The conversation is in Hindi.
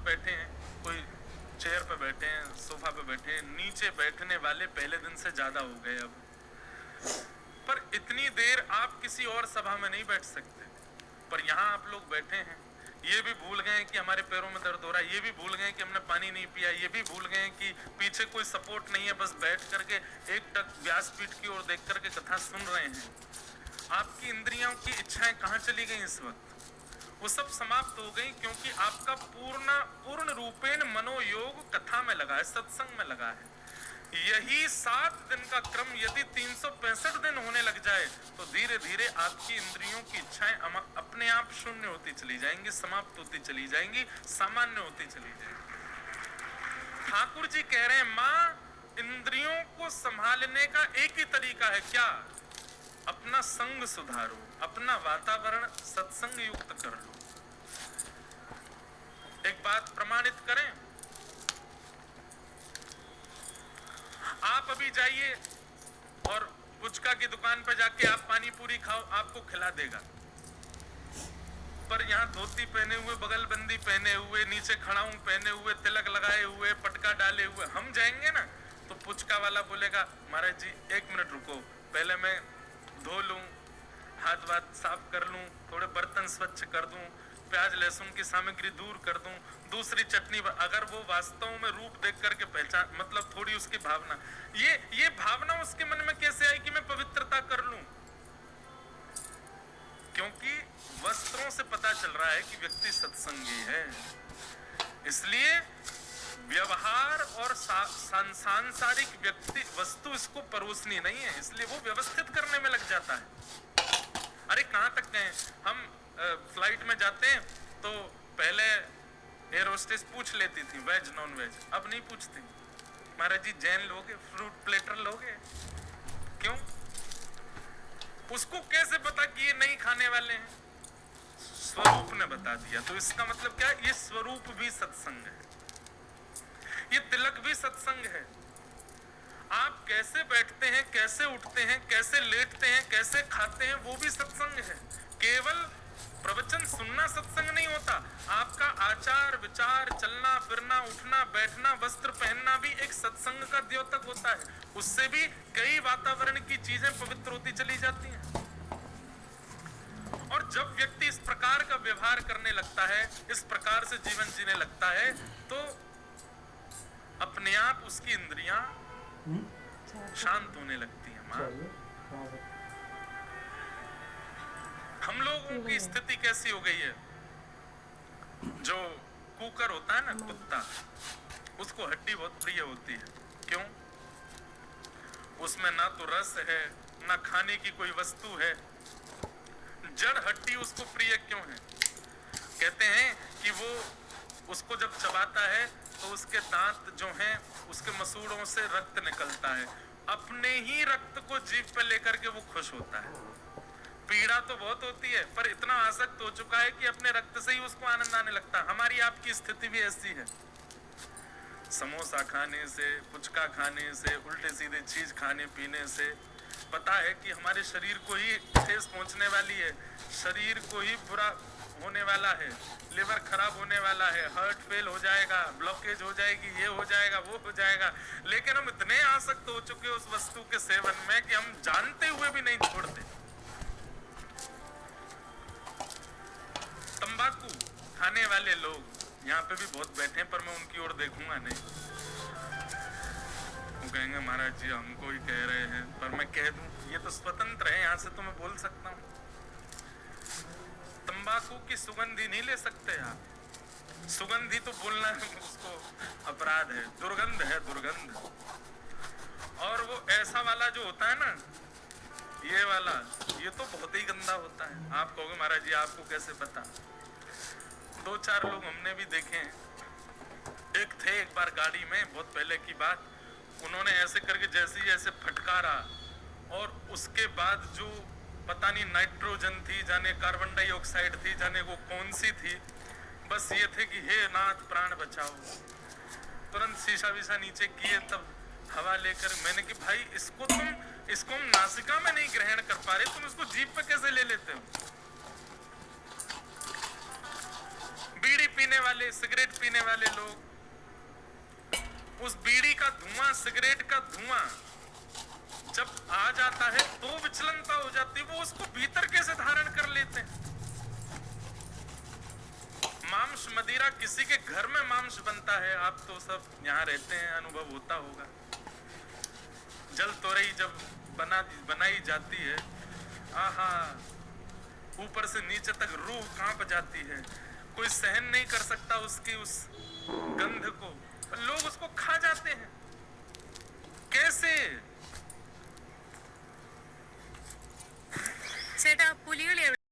बैठे हैं, कोई चेयर पे बैठे हैं, सोफा पे बैठे हैं, नीचे बैठने वाले पहले दिन से ज्यादा हो गए अब। पर इतनी देर आप किसी और सभा में नहीं बैठ सकते, पर यहाँ आप लोग बैठे हैं। ये भी भूल गए कि हमारे पैरों में दर्द हो रहा है, ये भी भूल गए कि हमने पानी नहीं पिया, ये भी भूल गए कि पीछे कोई सपोर्ट नहीं है, बस बैठ करके एक टक व्यासपीठ की ओर देख करके कथा सुन रहे हैं। आपकी इंद्रियों की इच्छाएं कहाँ चली गई इस वक्त? वो सब समाप्त हो गई, क्योंकि आपका पूर्ण रूपेण मनोयोग कथा में लगा है, सत्संग में लगा है। यही 7 दिन का क्रम यदि 365 दिन होने लग जाए तो धीरे धीरे आपकी इंद्रियों की इच्छाएं अपने आप शून्य होती चली जाएंगी, समाप्त होती चली जाएंगी, सामान्य होती चली जाएंगी। ठाकुर जी कह रहे हैं, मां, इंद्रियों को संभालने का एक ही तरीका है, क्या? अपना संग सुधारो, अपना वातावरण सत्संग युक्त कर लो। एक बात प्रमाणित करें, आप अभी जाइए और पुचका की दुकान पर जाके आप पानी पूरी खाओ, आपको खिला देगा। पर यहाँ धोती पहने हुए, बगलबंदी पहने हुए, नीचे खड़ाऊं पहने हुए, तिलक लगाए हुए, पटका डाले हुए हम जाएंगे ना, तो पुचका वाला बोलेगा, महाराज जी 1 मिनट रुको, पहले मैं धो लूं, हाथ वाथ साफ कर लूं, थोड़े बर्तन स्वच्छ कर दूं, प्याज लहसुन की सामग्री दूर कर दूं, दूसरी चटनी। अगर वो वास्तव में रूप देख करके पहचान, मतलब थोड़ी उसकी भावना, ये भावना उसके मन में कैसे आई कि मैं पवित्रता कर लूं? क्योंकि वस्त्रों से पता चल रहा है कि व्यक्ति सत्संगी है। इसलिए व्यवहार और सांसारिक व्यक्ति वस्तु इसको परोसनी नहीं है, इसलिए वो व्यवस्थित करने में लग जाता है। अरे कहां तक गए हम? फ्लाइट में जाते हैं तो पहले एयर होस्टेस पूछ लेती थी वेज नॉन वेज, अब नहीं पूछती। महाराज जी जैन लोगे, फ्रूट प्लेटर लोगे? क्यों? उसको कैसे पता कि ये नहीं खाने वाले हैं? स्वरूप ने बता दिया। तो इसका मतलब क्या? ये स्वरूप भी सत्संग है, ये तिलक भी सत्संग है। आप कैसे बैठते हैं, कैसे उठते हैं, कैसे लेटते हैं, कैसे खाते हैं, वो भी सत्संग है। केवल प्रवचन सुनना सत्संग नहीं होता, आपका आचार विचार, चलना फिरना, उठना बैठना, वस्त्र पहनना भी एक सत्संग का द्योतक होता है। उससे भी कई वातावरण की चीजें पवित्र होती चली जाती हैं। और जब व्यक्ति इस प्रकार का व्यवहार करने लगता है, इस प्रकार से जीवन जीने लगता है, तो अपने आप उसकी इंद्रियां शांत होने लगती हैं। मां, हम लोगों की स्थिति कैसी हो गई है? जो कुकर होता है ना, कुत्ता, उसको हड्डी बहुत प्रिय होती है। क्यों? उसमें ना तो रस है, ना खाने की कोई वस्तु है। जड़ हड्डी उसको प्रिय क्यों है? कहते हैं कि वो उसको जब चबाता है तो उसके दांत जो हैं, उसके मसूड़ों से रक्त निकलता है। अपने ही रक्त को जीभ पे लेकर के वो खुश होता है। पीड़ा तो बहुत होती है, पर इतना आसक्त हो चुका है कि अपने रक्त से ही उसको आनंद आने लगता है। हमारी आपकी स्थिति भी ऐसी है। समोसा खाने से, पुचका खाने से, उल्टे सीधे चीज खाने पीने से पता है कि हमारे शरीर को ही ठेस पहुंचने वाली है, शरीर को ही बुरा होने वाला है, लिवर खराब होने वाला है, हार्ट फेल हो जाएगा, ब्लॉकेज हो जाएगी, ये हो जाएगा, वो हो जाएगा। लेकिन हम इतने आसक्त हो चुके उस वस्तु के सेवन में कि हम जानते हुए भी नहीं छोड़ते। तंबाकू खाने वाले लोग यहाँ पे भी बहुत बैठे हैं, पर मैं उनकी ओर देखूंगा नहीं। वो कहेंगे महाराज जी हमको ही कह रहे हैं, पर मैं कह दूं ये तो स्वतंत्र है, यहाँ से तो मैं बोल सकता हूँ। तंबाकू की सुगंधी नहीं ले सकते आप, सुगंधी तो बोलना उसको अपराध है, दुर्गंध है, दुर्गंध। और वो ऐसा वाला जो होता है ना, ये वाला, ये तो बहुत ही गंदा होता है। आप कहोगे महाराज जी आपको कैसे पता? 2-4 लोग हमने भी देखे हैं। एक थे एक बार गाड़ी में, बहुत पहले की बात, उन्होंने ऐसे करके जैसे जैसे फटकारा, और उसके बाद जो पता नहीं नाइट्रोजन थी, जाने कार्बन डाइऑक्साइड थी, जाने वो कौन सी थी, बस ये थे कि हे नाथ प्राण बचाओ। तुरंत शीशा वीशा नीचे किए, तब हवा लेकर मैंने कि भाई इसको हम नासिका में नहीं ग्रहण कर पा रहे, तुम इसको जीभ पे कैसे ले लेते हो? बीड़ी पीने वाले, सिगरेट पीने वाले लोग, उस बीड़ी का धुआं, सिगरेट का धुआं जब आ जाता है तो विचलनता हो जाती है, वो उसको भीतर कैसे धारण कर लेते हैं। मांस मदिरा, किसी के घर में मांस बनता है, आप तो सब यहाँ रहते हैं, अनुभव होता होगा। जल तोरई जब बनाई जाती है, आहा, ऊपर से नीचे तक रूह कांप जाती है, कोई सहन नहीं कर सकता उसकी उस गंध को, लोग उसको खा जाते हैं। कैसे? ചേട്ടാ പുലികളി